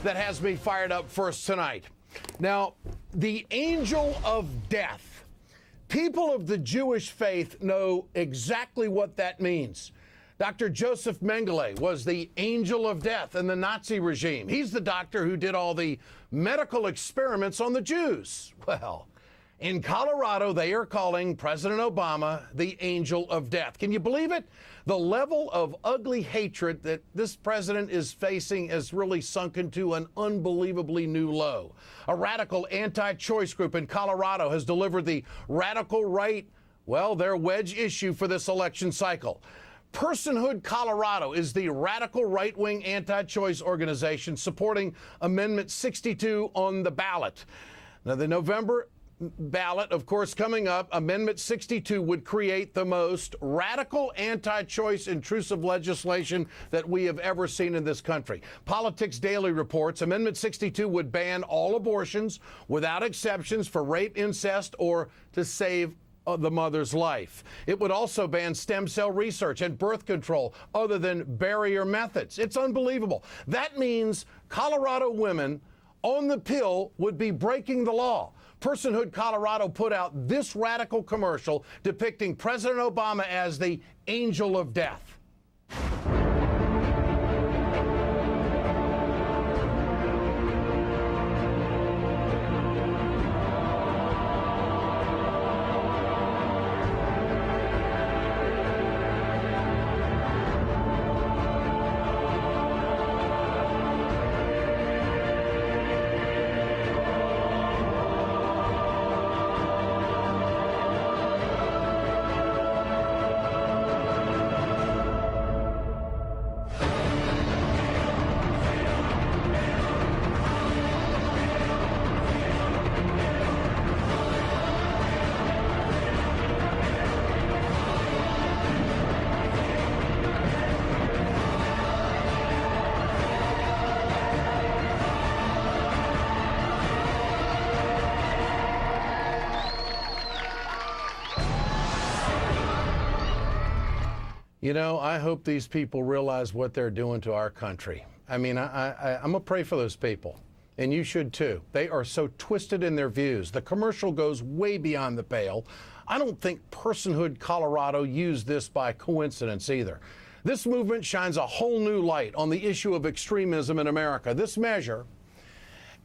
that has me fired up first tonight. Now, the angel of death. People of the Jewish faith know exactly what that means. Dr. Joseph Mengele was the angel of death in the Nazi regime. He's the doctor who did all the medical experiments on the Jews. Well, in Colorado, they are calling President Obama the angel of death. Can you believe it? The level of ugly hatred that this president is facing has really sunken to an unbelievably new low. A radical anti-choice group in Colorado has delivered the radical right, well, their wedge issue for this election cycle. Personhood Colorado is the radical right-wing anti-choice organization supporting Amendment 62 on the ballot. Now, the November ballot, of course, coming up, Amendment 62 would create the most radical anti-choice intrusive legislation that we have ever seen in this country. Politics Daily reports Amendment 62 would ban all abortions without exceptions for rape, incest, or to save the mother's life. It would also ban stem cell research and birth control other than barrier methods. It's unbelievable. That means Colorado women on the pill would be breaking the law. Personhood Colorado put out this radical commercial depicting President Obama as the angel of death. You know, I hope these people realize what they're doing to our country. I mean, I'm going to pray for those people, and you should too. They are so twisted in their views. The commercial goes way beyond the pale. I don't think Personhood Colorado used this by coincidence either. This movement shines a whole new light on the issue of extremism in America. This measure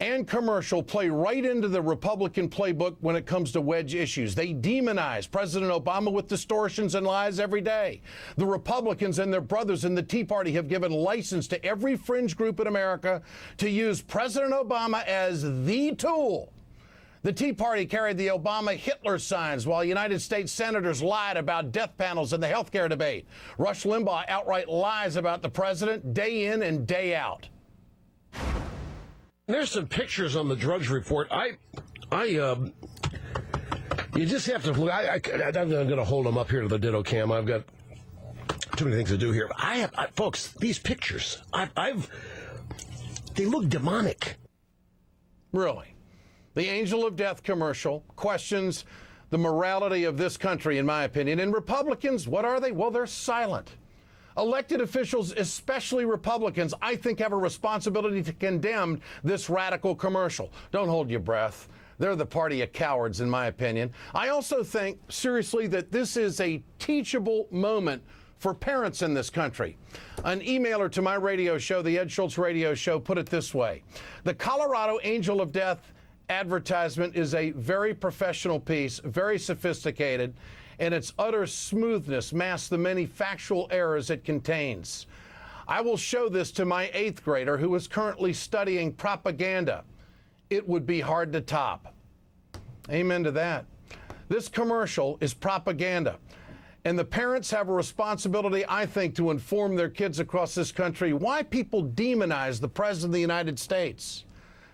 and commercial play right into the Republican playbook when it comes to wedge issues. They demonize President Obama with distortions and lies every day. The Republicans and their brothers in the Tea Party have given license to every fringe group in America to use President Obama as the tool. The Tea Party carried the Obama Hitler signs while United States senators lied about death panels in the health care debate. Rush Limbaugh outright lies about the president day in and day out. There's some pictures on the drugs report. You just have to. I'm going to hold them up here to the ditto cam. I've got too many things to do here. Folks, these pictures. They look demonic. Really, the Angel of Death commercial questions the morality of this country, in my opinion. And Republicans, what are they? Well, they're silent. Elected officials, especially Republicans, I think have a responsibility to condemn this radical commercial. Don't hold your breath. They're the party of cowards, in my opinion. I also think, seriously, that this is a teachable moment for parents in this country. An emailer to my radio show, the Ed Schultz Radio Show, put it this way. The Colorado Angel of Death advertisement is a very professional piece, very sophisticated, and its utter smoothness masks the many factual errors it contains. I will show this to my 8th grader who is currently studying propaganda. It would be hard to top. Amen to that. This commercial is propaganda. And the parents have a responsibility, I think, to inform their kids across this country why people demonize the President of the United States.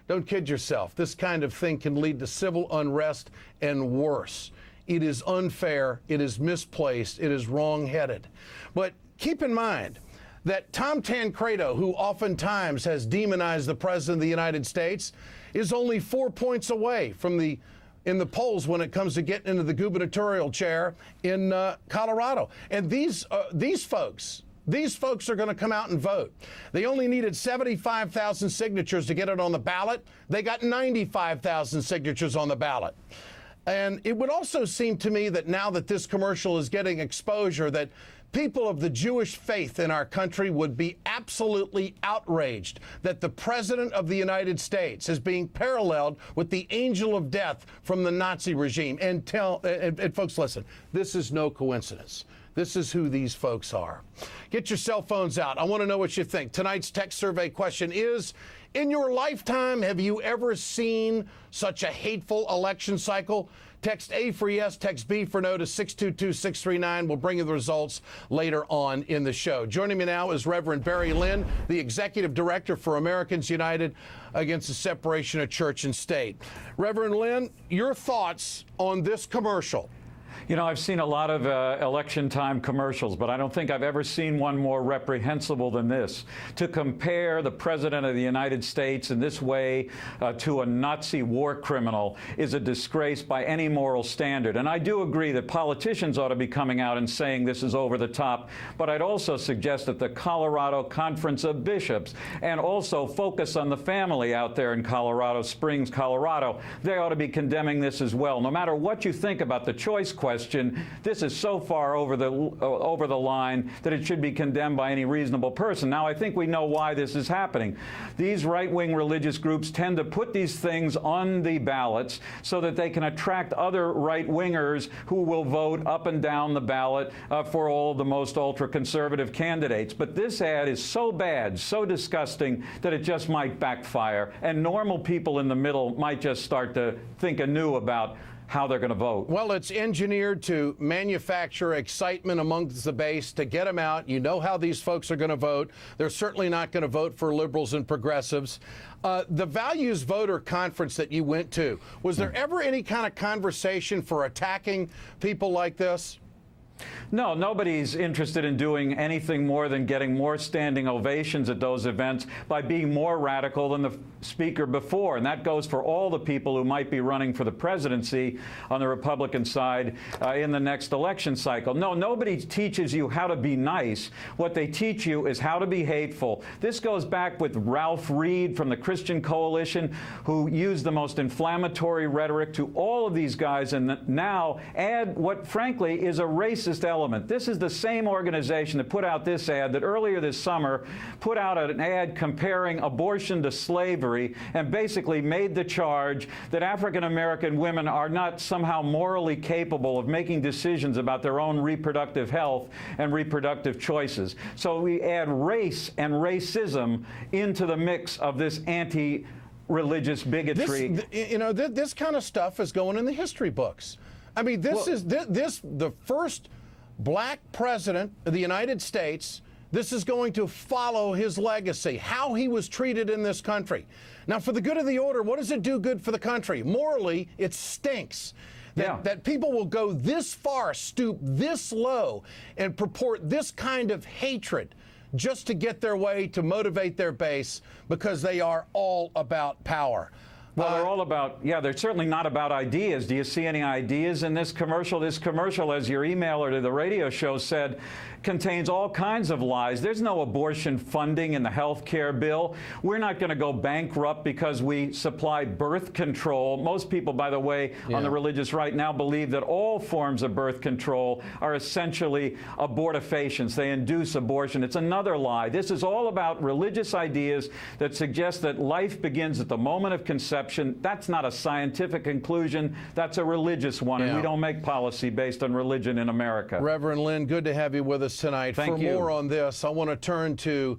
Don't kid yourself. This kind of thing can lead to civil unrest and worse. It is unfair, it is misplaced, it is wrong-headed. But keep in mind that Tom Tancredo, who oftentimes has demonized the President of the United States, is only 4 points away from in the polls when it comes to getting into the gubernatorial chair in Colorado. And these folks, These folks are going to come out and vote. They only needed 75,000 signatures to get it on the ballot. They got 95,000 signatures on the ballot. And it would also seem to me that now that this commercial is getting exposure, that people of the Jewish faith in our country would be absolutely outraged that the President of the United States is being paralleled with the angel of death from the Nazi regime. And folks, listen, this is no coincidence. This is who these folks are. Get your cell phones out. I want to know what you think. Tonight's text survey question is, in your lifetime, have you ever seen such a hateful election cycle? Text A for yes, text B for no to 622-639. We'll bring you the results later on in the show. Joining me now is Reverend Barry Lynn, the Executive Director for Americans United Against the Separation of Church and State. Reverend Lynn, your thoughts on this commercial? You know, I've seen a lot of election time commercials, but I don't think I've ever seen one more reprehensible than this. To compare the President of the United States in this way to a Nazi war criminal is a disgrace by any moral standard. And I do agree that politicians ought to be coming out and saying this is over the top, but I'd also suggest that the Colorado Conference of Bishops and also Focus on the Family out there in Colorado Springs, Colorado, they ought to be condemning this as well. No matter what you think about the choice question, this is so far over the line that it should be condemned by any reasonable person. Now, I think we know why this is happening. These right-wing religious groups tend to put these things on the ballots so that they can attract other right-wingers who will vote up and down the ballot for all the most ultra-conservative candidates. But this ad is so bad, so disgusting, that it just might backfire, and normal people in the middle might just start to think anew about how they're going to vote. Well, it's engineered to manufacture excitement amongst the base to get them out. You know how these folks are going to vote. They're certainly not going to vote for liberals and progressives. The Values Voter Conference that you went to, was there ever any kind of conversation for attacking people like this? No, nobody's interested in doing anything more than getting more standing ovations at those events by being more radical than the speaker before. And that goes for all the people who might be running for the presidency on the Republican side in the next election cycle. No, nobody teaches you how to be nice. What they teach you is how to be hateful. This goes back with Ralph Reed from the Christian Coalition, who used the most inflammatory rhetoric to all of these guys, and now add what, frankly, is a racist element. This is the same organization that put out this ad that earlier this summer put out an ad comparing abortion to slavery and basically made the charge that African American women are not somehow morally capable of making decisions about their own reproductive health and reproductive choices. So we add race and racism into the mix of this anti-religious bigotry. This kind of stuff is going in the history books. I mean, this is the first black president of the United States. This is going to follow his legacy, how he was treated in this country. Now, for the good of the order, what does it do good for the country? Morally, it stinks. That people will go this far, stoop this low, and purport this kind of hatred just to get their way, to motivate their base, because they are all about power. Well, they're all about, they're certainly not about ideas. Do you see any ideas in this commercial? This commercial, as your emailer to the radio show said, contains all kinds of lies. There's no abortion funding in the health care bill. We're not going to go bankrupt because we supply birth control. Most people, by the way, on the religious right now believe that all forms of birth control are essentially abortifacients. They induce abortion. It's another lie. This is all about religious ideas that suggest that life begins at the moment of conception. That's not a scientific conclusion. That's a religious one, and we don't make policy based on religion in America. Reverend Lynn, good to have you with us tonight. Thank you. For more on this, I want to turn to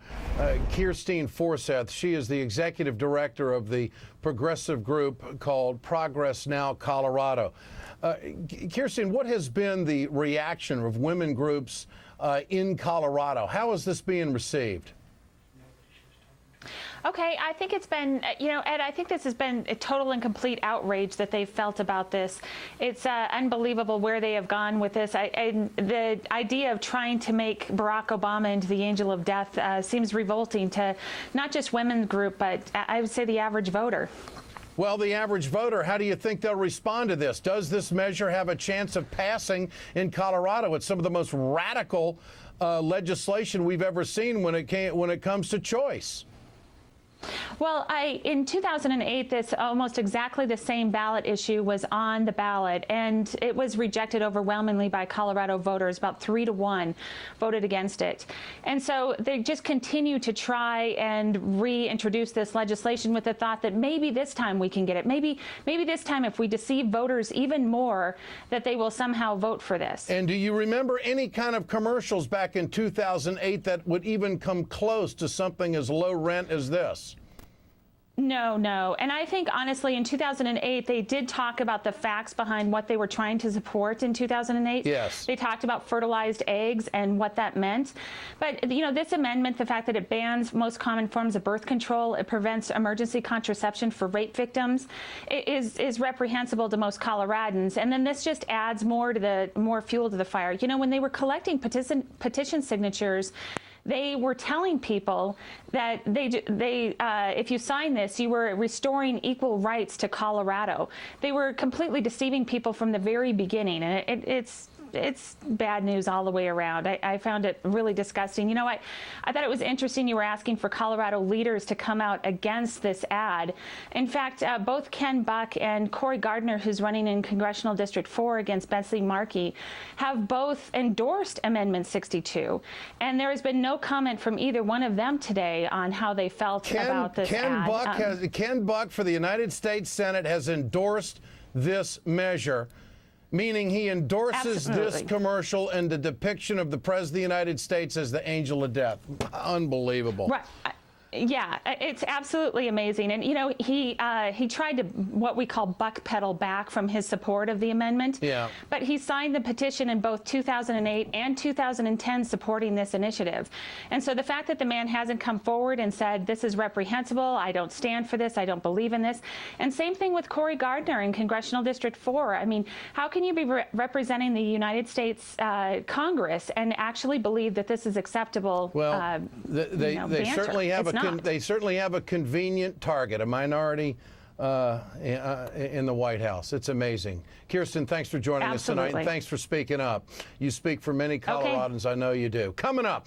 Kirstine Forsyth. She is the executive director of the progressive group called Progress Now Colorado. Kirstine, what has been the reaction of women groups in Colorado? How is this being received? Okay, I think it's been, Ed, I think this has been a total and complete outrage that they've felt about this. It's unbelievable where they have gone with this. The idea of trying to make Barack Obama into the angel of death seems revolting to not just women's group, but I would say the average voter. Well, the average voter, how do you think they'll respond to this? Does this measure have a chance of passing in Colorado? It's some of the most radical legislation we've ever seen when it comes to choice. Well, in 2008, this almost exactly the same ballot issue was on the ballot, and it was rejected overwhelmingly by Colorado voters. About 3-1 voted against it. And so they just continue to try and reintroduce this legislation with the thought that maybe this time we can get it. Maybe this time, if we deceive voters even more, that they will somehow vote for this. And do you remember any kind of commercials back in 2008 that would even come close to something as low rent as this? No. And I think, honestly, in 2008, they did talk about the facts behind what they were trying to support in 2008. Yes. They talked about fertilized eggs and what that meant. But, you know, this amendment, the fact that it bans most common forms of birth control, it prevents emergency contraception for rape victims, is reprehensible to most Coloradans. And then this just adds more fuel to the fire. You know, when they were collecting petition signatures, they were telling people that if you sign this, you were restoring equal rights to Colorado. They were completely deceiving people from the very beginning, and it's bad news all the way around. I found it really disgusting. You know, I thought it was interesting you were asking for Colorado leaders to come out against this ad. In fact, both Ken Buck and Cory Gardner, who's running in Congressional District 4 against Betsy Markey, have both endorsed Amendment 62. And there has been no comment from either one of them today on how they felt about this ad. Ken Buck for the United States Senate has endorsed this measure, meaning he endorses this commercial and the depiction of the President of the United States as the angel of death. Unbelievable. Right. Yeah, it's absolutely amazing. And, you know, he tried to what we call buckpedal back from his support of the amendment. Yeah. But he signed the petition in both 2008 and 2010 supporting this initiative. And so the fact that the man hasn't come forward and said, this is reprehensible, I don't stand for this, I don't believe in this. And same thing with Cory Gardner in Congressional District 4. I mean, how can you be representing the United States Congress and actually believe that this is acceptable? Well, they certainly have they certainly have a convenient target, a minority in the White House. It's amazing. Kirsten, thanks for joining us tonight, and thanks for speaking up. You speak for many Coloradans. I know you do. Coming up.